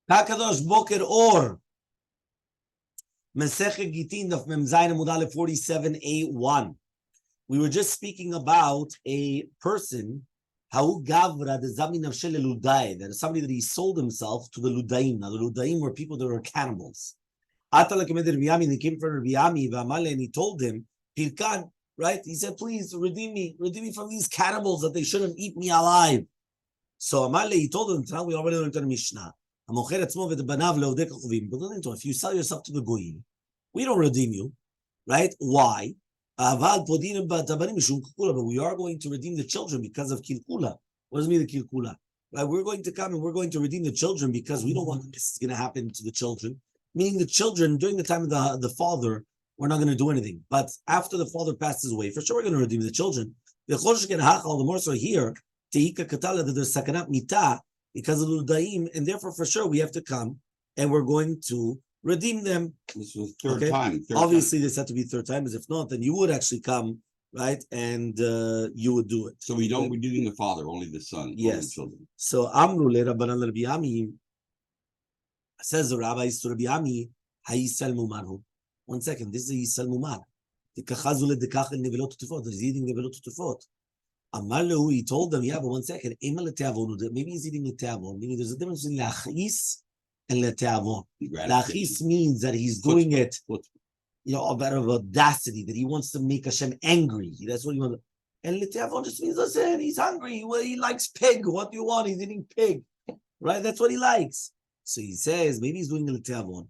Kakadosh Boker Or. Masechet Gittin Daf Mem Zayin Amud Aleph 47a1. We were just speaking about a person, Hau Gavra the Zamin Nafshel Ludai, that is somebody that he sold himself to the Ludaim. Now the Ludaim were people that were cannibals. Atala Kemed Rabbi Yami, they came from Rabbi Yami, Elmaleh, and he told him, Pirkan, right? He said, please redeem me from these cannibals that they shouldn't eat me alive. So Elmaleh, he told him, we already learned in the Mishnah. If you sell yourself to the goyim, we don't redeem you, right? Why? But we are going to redeem the children because of kilkula. What does it mean the kilkula? Right? We're going to come and we're going to redeem the children because we don't want this is going to happen to the children. Meaning the children during the time of the father, we're not going to do anything. But after the father passes away, for sure we're going to redeem the children. The more so here, that there's sakanat mita because of Ludaim, and therefore for sure we have to come and we're going to redeem them. This was third time. Obviously, this had to be third time, as if not, then you would actually come, right, and you would do it. So we don't redeem the father, only the son, yes. Only the children. So Amru le Rabbanan Rabbi Yami, says the rabbis to Rabbi Yami, Hayisal Mumarhu. 1 second, this is Yisal Mumar. He's eating nevelot tutufot. Amalu, he told them, yeah, but 1 second, maybe he's eating leteavon, meaning there's a difference between lachis and leteavon. Lachis means that he's doing it, out of audacity, that he wants to make Hashem angry. That's what he wants. And leteavon just means, listen, he's hungry. Well, he likes pig. What do you want? He's eating pig. Right? That's what he likes. So he says, maybe he's doing the leteavon.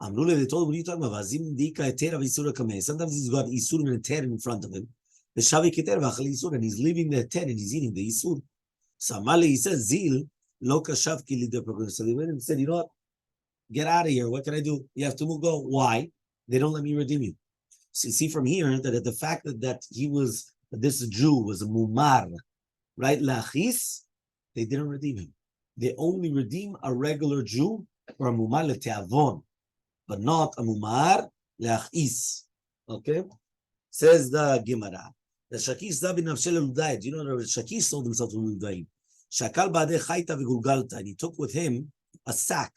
Amrule, they told him, what are you talking about? Sometimes he's got isur and ter in front of him. And he's leaving the tent and he's eating the isur. So Elmaleh, he says, Zil, lo kashav ki lidei. So they went and said, you know what? Get out of here. What can I do? You have to move, go. Why? They don't let me redeem you. So you see from here that the fact that this Jew was a mumar, right? Lachis, they didn't redeem him. They only redeem a regular Jew or a mumar leteavon, but not a mumar lachis. Okay? Says the Gemara. The Shakish Zabin Nafshel Ludai. Do you know that Shakish sold himself to Ludaim? Shakal Bade Chayta Vigulgalta. And he took with him a sack,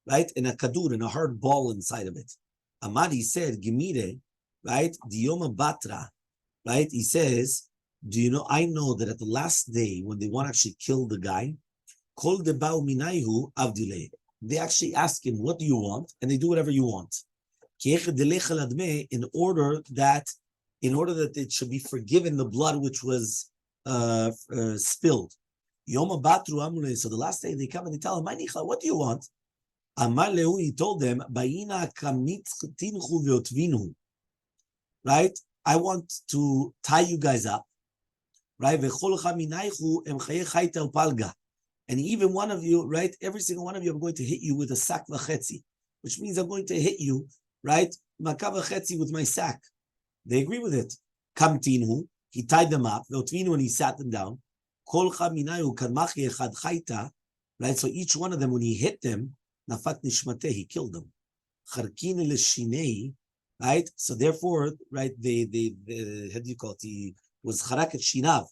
right? And a kadur, and a hard ball inside of it. Amadi said, Gemire, right? Diyoma Batra, right? He says, do you know, I know that at the last day, when they want to actually kill the guy, Kol Debau Minaihu Avdile. They actually ask him, what do you want? And they do whatever you want. In order that it should be forgiven the blood which was spilled. Yom Batru Amule. So the last day they come and they tell him, what do you want? Amaleu, he told them, right? I want to tie you guys up, right? And even one of you, right? Every single one of you, I'm going to hit you with a sak v'chetzi, which means I'm going to hit you, right? Maka v'chetzi with my sack. They agree with it. Kamtinhu, he tied them up. Ve'otvinu, and he sat them down. Kol chaminayu kadmachi echad chayta, right? So each one of them, when he hit them, nafat nishmateh, he killed them. Charkin leshinei, right? So therefore, right? They how do you call it? He was charaket shinav.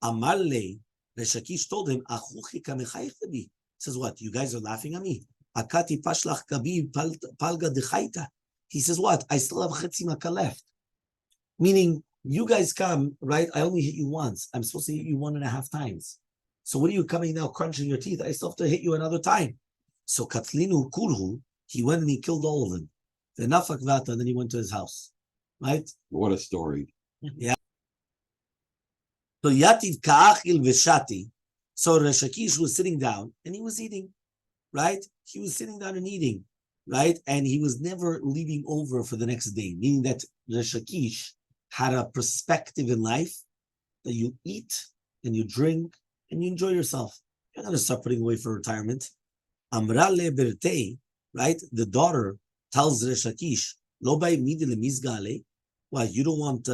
Amaleh, Reshakish told him, achuchi kamechayich lebi. Says what? You guys are laughing at me. Akati pashlach kabi palga dechayta. He says what? I still have chetzi maka left. Meaning, you guys come, right? I only hit you once. I'm supposed to hit you 1.5 times. So what are you coming now crunching your teeth? I still have to hit you another time. So Katlinu Kulhu, he went and he killed all of them. The Nafak Vata, and then he went to his house. Right? What a story. Yeah. So Yativ Ka'achil Veshati. So Reshakish was sitting down and he was eating. Right? He was sitting down and eating. Right? And he was never leaving over for the next day. Meaning that Reshakish had a perspective in life that you eat and you drink and you enjoy yourself. You're not going to start putting away for retirement. Amra le Bertei, right? The daughter tells Reshakish, Lo bai midi le mizgale. What, you don't want,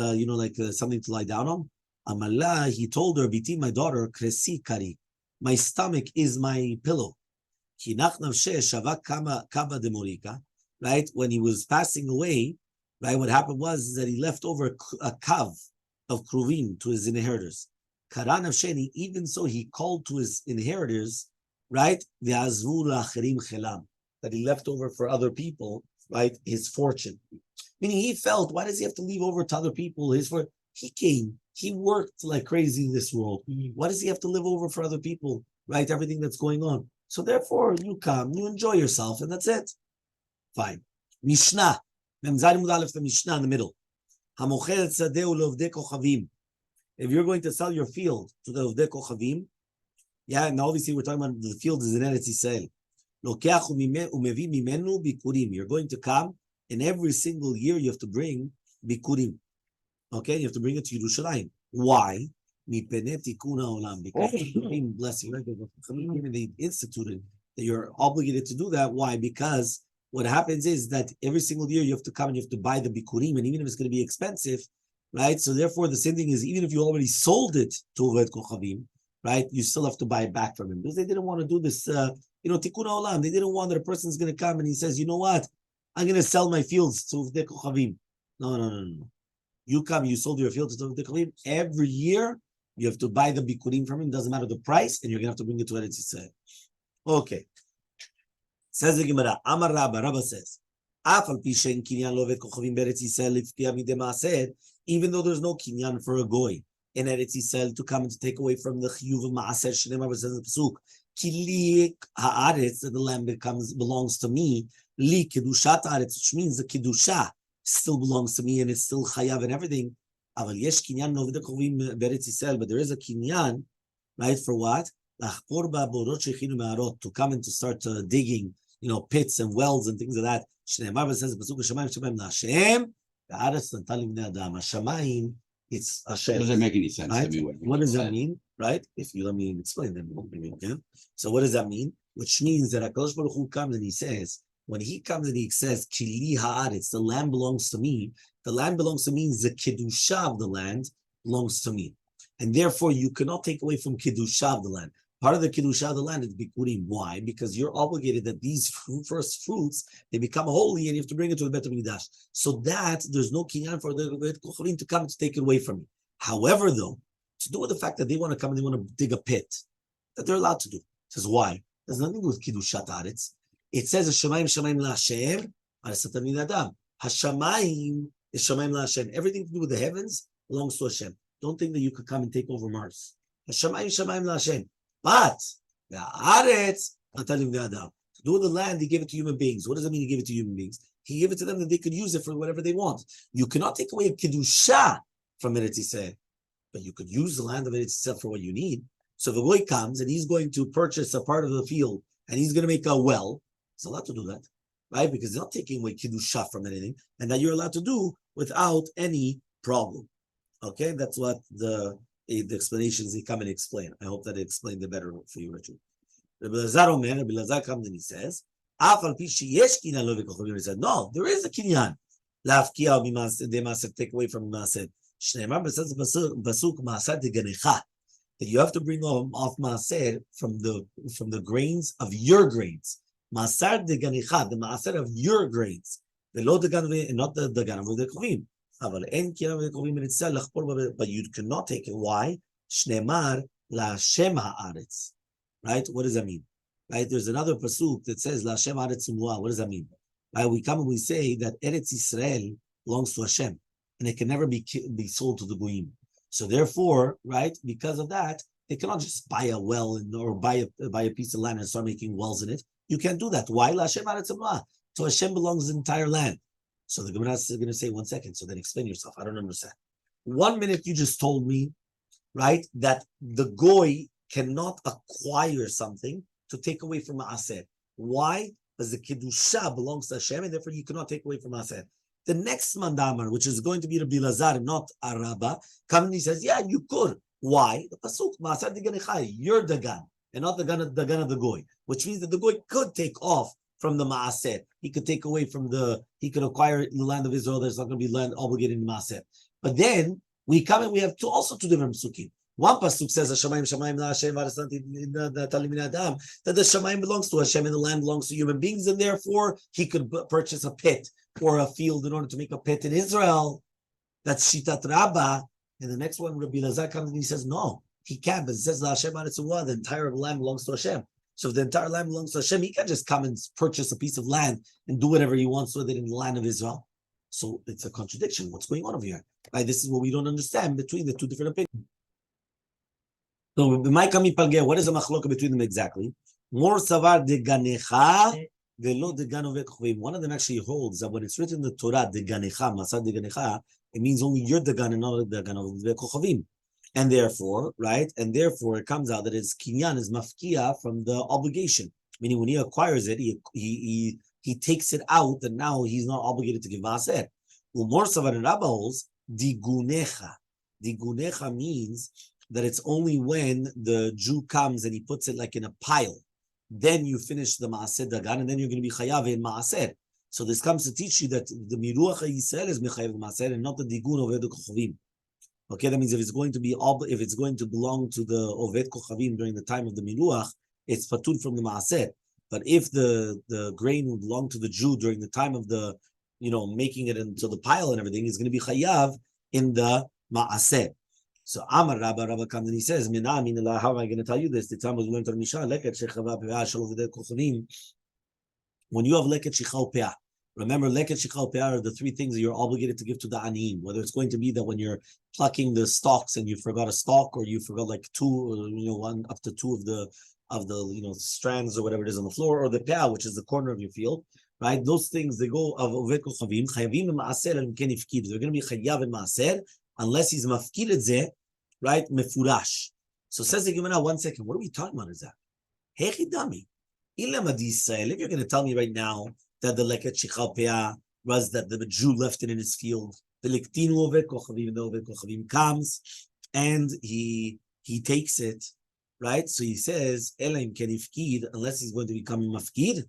something to lie down on? Amala, he told her, Biti, my daughter, Kresi kari. My stomach is my pillow. Hinach navshe shavak kaba de morika. Right? When he was passing away, right, what happened was that he left over a kav of kruvim to his inheritors. Karan Avsheni, even so, he called to his inheritors, right? That he left over for other people, right? His fortune. Meaning he felt, why does he have to leave over to other people? He came, he worked like crazy in this world. Why does he have to live over for other people, right? Everything that's going on. So therefore, you come, you enjoy yourself, and that's it. Fine. Mishnah. The Mishnah in the middle. If you're going to sell your field to the Ovdei Kochavim, yeah, and obviously we're talking about the field is in Eretz Yisrael. You're going to come, and every single year you have to bring bikurim. Okay, you have to bring it to Yerushalayim. Why? Because bless you, right? They instituted that you're obligated to do that. Why? Because what happens is that every single year you have to come and you have to buy the bikurim, and even if it's going to be expensive, right? So therefore, the same thing is, even if you already sold it to Oved Kochavim, right? You still have to buy it back from him because they didn't want to do this. Tikkun olam. They didn't want that a person's going to come and he says, you know what? I'm going to sell my fields to Oved Kochavim. No. You come, you sold your fields to Oved Kochavim. Every year you have to buy the bikurim from him. Doesn't matter the price, and you're going to have to bring it to Eretz Yisrael. Okay. Says the Gemara. Amar Rabba. Rabba says, even though there's no kinyan for a goy in Eretz Yisrael to come and to take away from the chiyuv of maaser, Shneimar says in the pasuk, Ki haaretz, that the land belongs to me, li kedushat haaretz, which means the kedusha still belongs to me and it's still chayav and everything. Aval yesh kinyan noved kovim beretz Yisrael, but there is a kinyan, right? For what? Lachpor ba'borot shechinu me'arot, to come and to start digging, pits and wells and things like that. Shneimar says the pasuk, Shamayim Shamayim la'Hashem, haaretz natan libnei adam. Shamayim, it's Hashem. Doesn't make any sense right? to me. What does that mean? Right? If you let me explain, then maybe you can. So what does that mean? Which means that HaKadosh Baruch Hu comes and he says, when he comes and he says, Kili haaretz, the land belongs to me. The land belongs to me means the kedusha of the land belongs to me. And therefore, you cannot take away from kedusha of the land. Part of the kedusha of the land is bikurim. Why? Because you're obligated that these first fruits, they become holy and you have to bring it to the Bet HaMikdash. So that there's no kinyan for the Bet Kocharim to come and to take it away from you. However, though, to do with the fact that they want to come and they want to dig a pit, that they're allowed to do. It says why? There's nothing to do with Kiddushat Haaretz. It says Hashamayim Shamayim LaHashem, Haaretz Natan Libnei Adam. Hashamayim is Shamayim LaHashem. Everything to do with the heavens belongs to Hashem. Don't think that you could come and take over Mars. Hashamayim Shamayim LaHashem. But the Haaretz Natan Libnei Adam. To do with the land, he gave it to human beings. What does that mean? He gave it to human beings. He gave it to them that they could use it for whatever they want. You cannot take away a Kiddusha from Eretz Yisrael, but you could use the land of Eretz Yisrael for what you need. So if a boy comes and he's going to purchase a part of the field and he's going to make a well, he's allowed to do that, right? Because he's not taking away Kiddusha from anything, and that you're allowed to do without any problem. Okay, that's what the explanations they come and explain. I hope that it explained it better for you, Richard. Rabbi Lazar comes and he says, he said, no, there is a kinyan. Take away from Masechet. That you have to bring off maaser from the grains of your grains. Masar de ganicha, the maaser of your grains. The lo de ganve and not the ganav of the kovim. But you cannot take it. Why? Shneimar LaHashem haaretz. Right? What does that mean? Right? There's another pasuk that says LaHashem haaretz umua. What does that mean? Right? We come and we say that Eretz Yisrael belongs to Hashem, and it can never be sold to the goyim. So therefore, right, because of that, they cannot just buy a well or buy a piece of land and start making wells in it. You can't do that. Why? LaHashem haaretz umua. So Hashem belongs to the entire land. So the Gemara is going to say, 1 second, so then explain yourself. I don't understand. 1 minute you just told me, right, that the goy cannot acquire something to take away from Maaser. Why? Because the Kiddusha belongs to Hashem, and therefore you cannot take away from Maaser. The next mandamar, which is going to be Rabbi Lazar, not Araba, comes and he says, yeah, you could. Why? The pasuk, Maaser Diganichai, you're the gun, and not the gun of the goy, which means that the goy could take off from the Maaser. He could take away from he could acquire the land of Israel. There's not going to be land obligated in Maaser. But then we come and we have also two different pasukim. One pasuk says, "Hashamayim Shamayim LaHashem Natan Libnei Adam," that the Shamayim belongs to Hashem and the land belongs to human beings, and therefore he could purchase a pit or a field in order to make a pit in Israel. That's Shitat Rabbah. And the next one, Rabbi Lazar comes and he says, no, he can't. But it says LaHashem haaretz umua, the entire land belongs to Hashem. So if the entire land belongs to Hashem, he can't just come and purchase a piece of land and do whatever he wants with it in the land of Israel. So it's a contradiction. What's going on over here? Right? This is what we don't understand between the two different opinions. So what is the machloka between them exactly? More savar de ganecha velo de gan oved kochavim. One of them actually holds that when it's written in the Torah, de ganecha, masad de ganecha, it means only you're the gan and not the gan oved kochavim. And therefore, right? And therefore, it comes out that his kinyan is mafkia from the obligation. Meaning, when he acquires it, he takes it out, and now he's not obligated to give maaser. Umor savar and Rabbi holds digunecha. Digunecha means that it's only when the Jew comes and he puts it like in a pile, then you finish the maaser dagan, and then you're going to be chayav in maaser. So this comes to teach you that the miruach Yisrael is mechayav maaser and not the digun oved kochavim. Okay, that means if it's going to belong to the Oved Kochavim during the time of the Miluach, it's patur from the Maaser. But if the grain will belong to the Jew during the time of the, making it into the pile and everything, it's going to be chayav in the Maaser. So Amar Rabba comes and he says, how am I going to tell you this? The time was learned on Misha, when you have leket shichal peah. Remember, leket shichal peah are the three things that you're obligated to give to the aniyim. Whether it's going to be that when you're plucking the stalks and you forgot a stalk, or you forgot like two, one up to two of the strands or whatever it is on the floor, or the peah, which is the corner of your field, right? Those things, they go of oved kochavim chayavim maaser and ken ifkid. They're going to be chayav and maaser unless he's mafkid et zeh, right? Mefurash. So says the Gemara, 1 second. What are we talking about? Is that hechidami ilam Israel? If you're going to tell me right now that the leket shichal peah was that the Jew left it in his field, the liktinu oved kochavim comes and he takes it, right? So he says, Elam ken ifkid, unless he's going to become mafkid,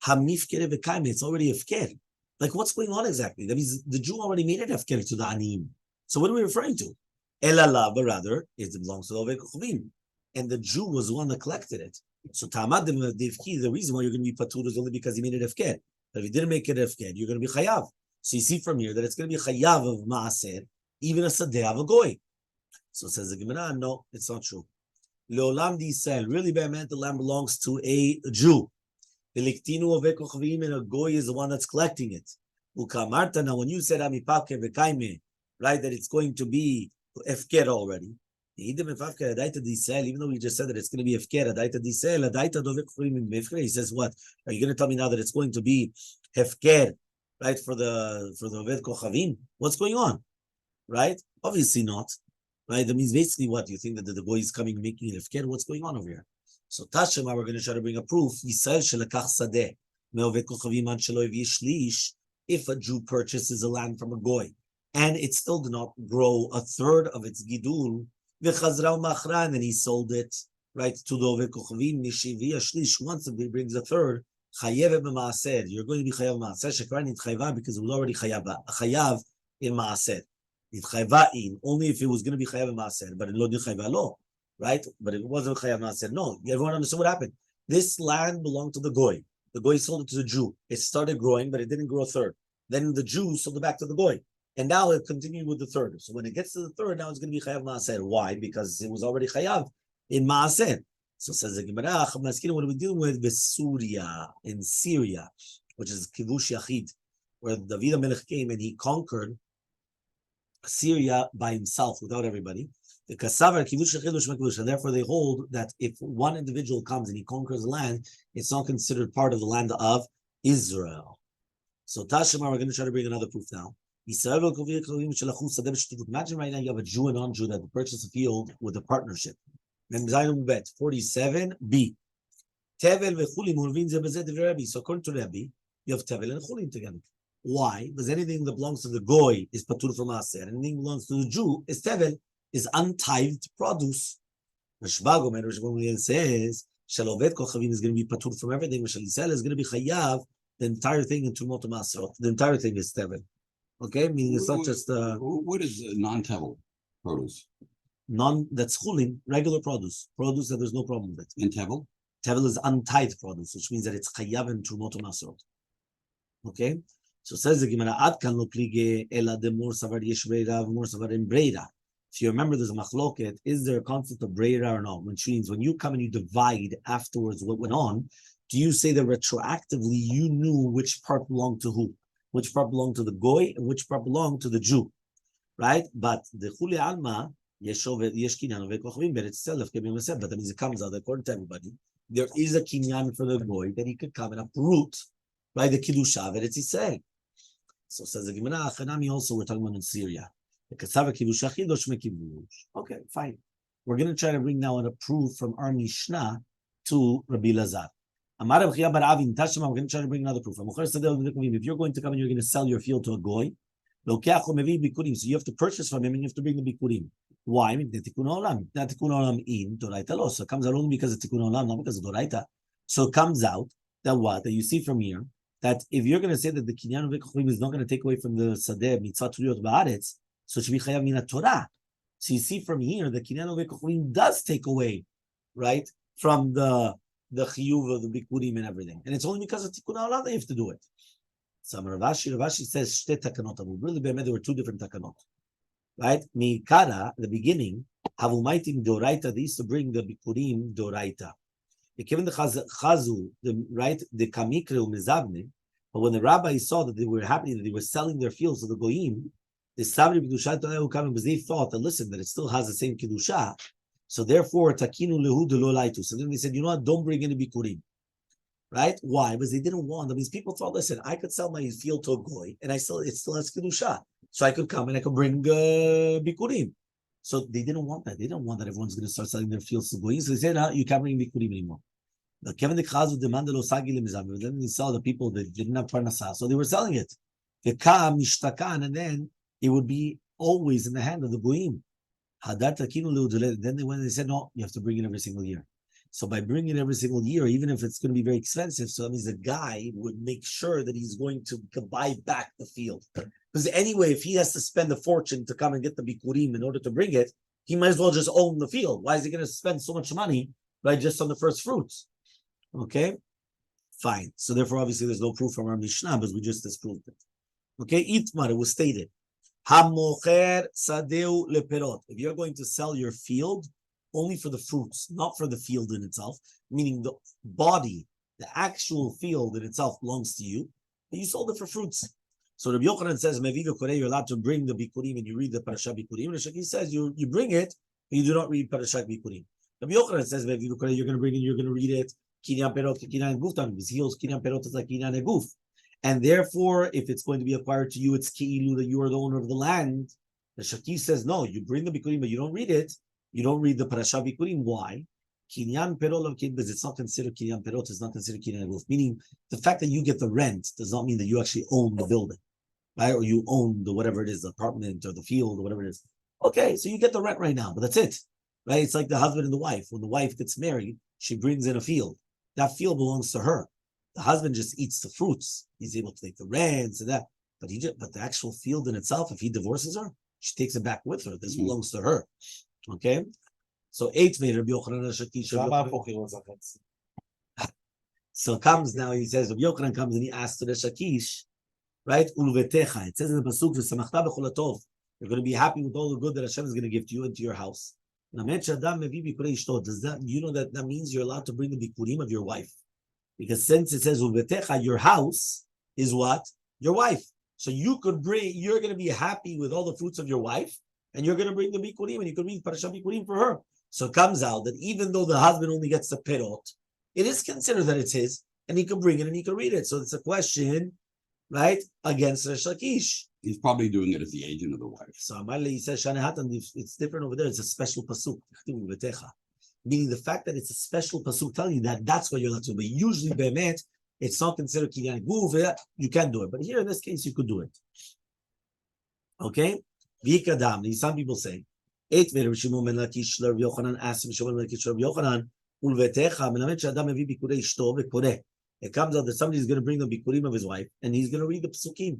hamifked v'kaim, it's already ifked. Like, what's going on exactly? That means the Jew already made it ifked to the anim. So what are we referring to? Elala, but rather, it belongs to the oved kochavim. And the Jew was the one that collected it. So Tamad Devki, the reason why you're going to be patur is only because he made it efker. But if he didn't make it efker, you're going to be chayav. So you see from here that it's going to be chayav of maaser, even a sadeh of a goy. So says the Gemara, no, it's not true. Leolam Yisrael, really by man, the land belongs to a Jew. The liktinu oved kochavim, and a goy is the one that's collecting it. Ukamarta, now when you said amipake v'kaime, right, that it's going to be efker already. Even though we just said that it's going to be hefker, he says, what? Are you going to tell me now that it's going to be hefker, right, for the oved kochavim? What's going on? Right? Obviously not. Right? That means basically what? You think that the boy is coming making it hefker? What's going on over here? So Tashema, we're going to try to bring a proof. Yisrael shelakach sadeh me'oved kochavim an shelo yavi shlish. If a Jew purchases a land from a goy and it still did not grow a third of its gidul, and then he sold it, right, to the oved kochavim. Once he brings a third, chayev b'maaser. You're going to be chayav maaser. Shekran nitchayva because it was already chayav in maaser. Nitchayva in only if it was going to be chayav in maaser, but it lo nitchayva lo, right? But if it wasn't chayav maaser, no. Everyone understood what happened. This land belonged to the goy. The goy sold it to the Jew. It started growing, but it didn't grow a third. Then the Jew sold it back to the goy. And now it continued with the third. So when it gets to the third, now it's going to be chayav maaser. Why? Because it was already chayav in maaser. So says the Gemara, what are we dealing with? Syria, in Syria, which is kivush yachid, where David Melech came and he conquered Syria by himself without everybody. The kasavar kivush yachid, and therefore they hold that if one individual comes and he conquers the land, it's not considered part of the land of Israel. So Tashema, we're going to try to bring another proof now. Imagine right now you have a Jew and non-Jew that purchase a field with a partnership. 47b. So according to Rabbi, you have Tevel and Chulin together. Why? Because anything that belongs to the Goy is patur from Aser. Anything that belongs to the Jew is Tevel, is untithed produce. Rashba says, Shaloved Kochavim is going to be patur from everything. Shalisel is going to be Chayav, the entire thing in Tumot Masrot. The entire thing is Tevel. Okay, meaning it's not just what is non-tevel produce? That's chulin, regular produce that there's no problem with. In tevel? Tevel is untithed produce, which means that it's chayav and trumot masrot. Okay, so says the Gemara, ad kan lo plige ela de mor savar yesh breira, mor savar in breira. if you remember, there's a machloket. Is there a concept of breira or not? Which means when you come and you divide afterwards what went on, do you say that retroactively you knew which part belonged to who? Which part belonged to the goy and which part belonged to the Jew, right? But the chuli alma yesh kinyan v'kochvim beretzelef k'bim leseb. But that means it comes out according to everybody. There is a kinyan for the goy that he could come and uproot, right? The kiddusha v'etz Yisrael. So says the Gemara, Chanami also we're talking about in Syria. Okay, fine. We're going to try to bring now a proof from our Mishnah to Rabbi Lazar. We're going to try to bring another proof. If you're going to come and you're going to sell your field to a goy, so you have to purchase from him and you have to bring the bikurim. Why? So it comes out only because of tikkun olam, not because of doraita. So it comes out that what? That you see from here, that if you're going to say that the kinyan v'kochvim is not going to take away from the sadeh mitzvah turiyot ba'aretz, so it should be chayav min Torah. So you see from here, the kinyan v'kochvim does take away, right, from the chiyuv of the bikurim and everything, and it's only because of tikkun olam that you have to do it. So Ravashi says shte takanot. Really, there were two different takanot, right? Mikara, the beginning, havumaitim doraita. They used to bring the bikurim doraita. Given the chazu, right, the kamikre umezabne, but when the rabbis saw that they were happy that they were selling their fields to the goyim, the sabri b'dusha tolehu kamen, because they thought that listen, that it still has the same kedusha, so therefore takinu lehu de lo laitu. So then they said, you know what, don't bring any bikurim, right? Why? Because they didn't want them. These people thought, listen, I could sell my field to a goy, and it still has kedusha, so I could come and I could bring bikurim. So they didn't want that. They didn't want that everyone's going to start selling their fields to goyim. So they said, no, you can't bring bikurim anymore. But Kevin the Chazu demanded then they saw the people that didn't have parnasah, so they were selling it. And then it would be always in the hand of the goyim. Then they went and they said, no, you have to bring it every single year. So by bringing it every single year, even if it's going to be very expensive, so that means the guy would make sure that he's going to buy back the field. Because anyway, if he has to spend a fortune to come and get the bikurim in order to bring it, he might as well just own the field. Why is he going to spend so much money, right, just on the first fruits? Okay, fine. So therefore, obviously, there's no proof from our Mishnah, because we just disproved it. Okay, Itmar, it was stated. Hamocher sadeu leperot. If you're going to sell your field only for the fruits, not for the field in itself, meaning the body, the actual field in itself belongs to you, but you sold it for fruits. So Rabbi Yochanan says, you're allowed to bring the bikurim and you read the parashat bikurim. Rishaki says you bring it, but you do not read parashat bikurim. Rabbi Yochanan says, you're going to bring it, you're going to read it. Kinyan perot, kinyan guf, because kinyan perot is like kinyan guf, and therefore, if it's going to be acquired to you, it's ki'ilu that you are the owner of the land. The Shaki says no, you bring the bikurim, but you don't read it. You don't read the parasha bikurim. Why? Kinyan perot, because it's not considered kinyan perot. It's not considered kinyan guf. Meaning, the fact that you get the rent does not mean that you actually own the building, right? Or you own the whatever it is, the apartment or the field or whatever it is. Okay, so you get the rent right now, but that's it, right? It's like the husband and the wife. When the wife gets married, she brings in a field. That field belongs to her. The husband just eats the fruits. He's able to take the rents and that. But the actual field in itself, if he divorces her, she takes it back with her. This belongs to her. Okay? So 8 Rabbi Yochanan. So comes now, he says, Rabbi Yochanan comes and he asks to the Shakish, right? Ulvetecha. It says in the Pasuk, you're going to be happy with all the good that Hashem is going to give to you into your house. Does that, you know that means you're allowed to bring the bikurim of your wife? Because since it says your house is what? Your wife. So you're going to be happy with all the fruits of your wife, and you're going to bring the bikurim, and you can read parashat bikurim for her. So it comes out that even though the husband only gets the perot, it is considered that it's his, and he can bring it and he can read it. So it's a question, right, against Resh Lakish. He's probably doing it as the agent of the wife. So Elmaleh, he says, it's different over there. It's a special pasuk. Meaning the fact that it's a special pasuk telling you that that's what you're allowed to do. But usually, be'emet, it's not considered kinyan guf. You can do it. But here in this case, you could do it. Okay? Some people say, it comes out that somebody is going to bring the bikurim of his wife, and he's going to read the pasukim.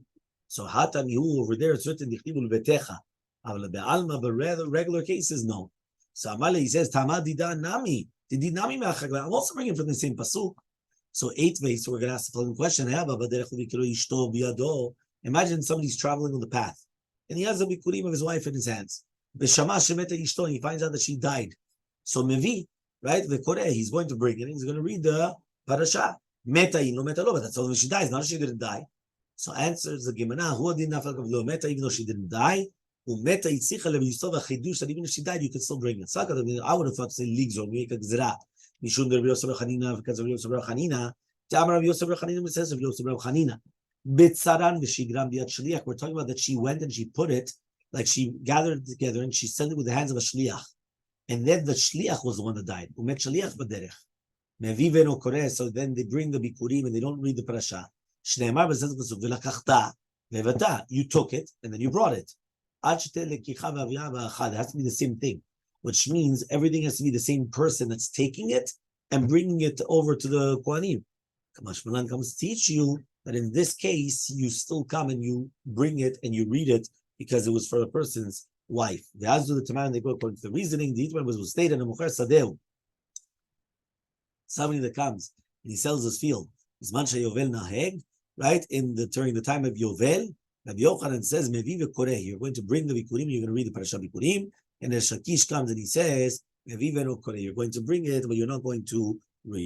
So hatamihu over there, it's written dichtibu lebetecha. But regular cases, no. So Elmaleh, he says, Tamadida nami. I'm also bringing from the same pasuk. So 8 ways, so we're going to ask the following question. Imagine somebody's traveling on the path, and he has the bikurim of his wife in his hands. V'shama shemeta ishto, he finds out that she died. So mevi, right? V'koreh, he's going to bring it, and he's going to read the parasha. Meta in lo meta lo, but that's only when she dies, not if she didn't die. So answers the Gemara, hu adin nafal lo meta, even though she didn't die. Umeta yitzicha leviyisto v'chidush, that even if she died, you could still bring it. So I would have thought to say ligzor, make a gzera. Mishum de Rabbi Yosef bar Chanina, because of Rabbi Yosef bar Chanina. Ta'amar Rabbi Yosef bar Chanina, says Rabbi Yosef bar Chanina. Bitzaran v'shigram b'yad shliach. We're talking about that she went and she put it, like she gathered it together and she sent it with the hands of a shliach. And then the shliach was the one that died. Umet shliach b'derech. Mevi v'eno koreh, so then they bring the bikurim and they don't read the parasha. Shneimar b'zez b'zuk v'lakachta v'evata. You took it and then you brought it. It has to be the same thing, which means everything has to be the same person that's taking it and bringing it over to the Kohanim. Kamashmalan comes to teach you that in this case, you still come and you bring it and you read it because it was for the person's wife. The Azdu, the Tamar, they go according to the reasoning. The Itman was stated in Mukhar Sadeu. Somebody that comes and he sells his field, Isman Yovel Naheg, right? During the time of Yovel, Rabbi Yochanan says, Mevi v'koreh, you're going to bring the Bikurim, you're going to read the Parashat Bikurim, and then Shakish comes and he says, Mevi v'koreh, you're going to bring it, but you're not going to read.